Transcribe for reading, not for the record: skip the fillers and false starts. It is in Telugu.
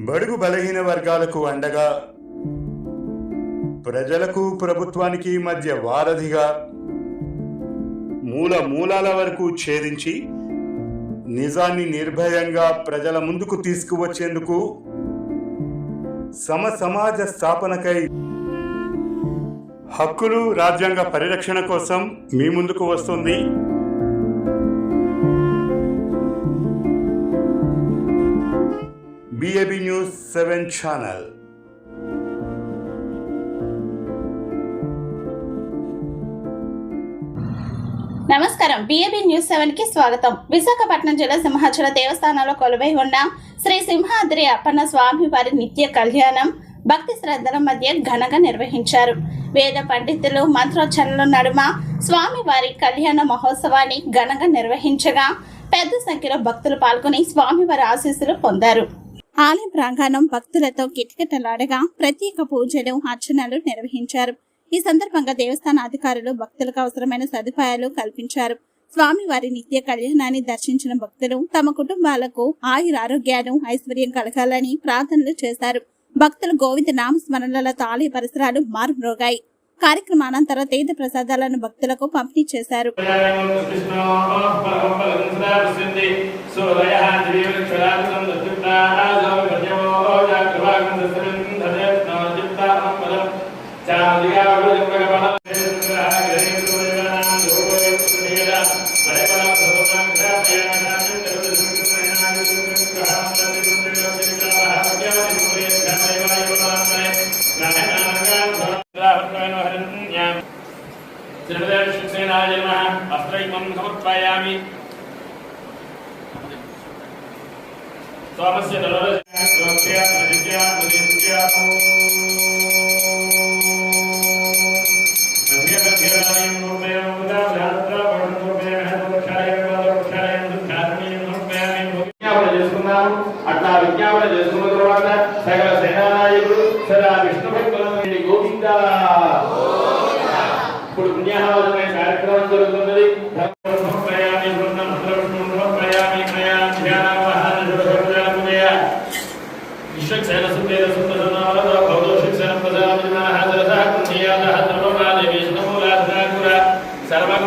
బడుగు బలహీన వర్గాలకు అండగా, ప్రజలకు ప్రభుత్వానికి మధ్య వారధిగా, మూలాల వరకు ఛేదించి నిజాన్ని నిర్భయంగా ప్రజల ముందుకు తీసుకువచ్చేందుకు, సమాజ స్థాపనకై, హక్కులు రాజ్యాంగ పరిరక్షణ కోసం మీ ముందుకు వస్తుంది BAB News 7 ఛానల్. నమస్కారం. BAB న్యూస్ 7 కి స్వాగతం. విశాఖపట్నం జిల్లా సింహాచల దేవస్థానంలో కొలువై ఉన్న శ్రీ సింహాద్రి అప్పన్న స్వామి వారి నిత్య కళ్యాణం భక్తి శ్రద్ధల మధ్య ఘనంగా నిర్వహించారు. వేద పండితులు మంత్రోచ్చరణల నడుమ స్వామి వారి కళ్యాణ మహోత్సవాన్ని ఘనంగా నిర్వహించగా పెద్ద సంఖ్యలో భక్తులు పాల్గొని స్వామివారి ఆశీస్సులు పొందారు. ఆలయ ప్రాంగణం భక్తులతో కిటకిటలాడగా ప్రత్యేక పూజలు, అర్చనలు నిర్వహించారు. ఈ సందర్భంగా దేవస్థాన అధికారులు భక్తులకు అవసరమైన సదుపాయాలు కల్పించారు. స్వామివారి నిత్య కళ్యాణాన్ని దర్శించిన భక్తులు తమ కుటుంబాలకు ఆయురారోగ్యాలు, ఐశ్వర్యం కలగాలని ప్రార్థనలు చేశారు. భక్తులు గోవింద నామస్మరణలతో ఆలయ పరిసరాలు మారుమ్రోగాయి. కార్యక్రమానంతరం తీర్థ ప్రసాదాలను భక్తులకు పంపిణీ చేశారు. అట్లా విజ్ఞాపన చేసుకున్న తర్వాత సకల సేనానాయకుడు సదా విష్ణు భక్తుల గోవింద. ఇప్పుడు పుణ్యాహవదమైన కార్యక్రమం జరుగుతున్నది. సర్వం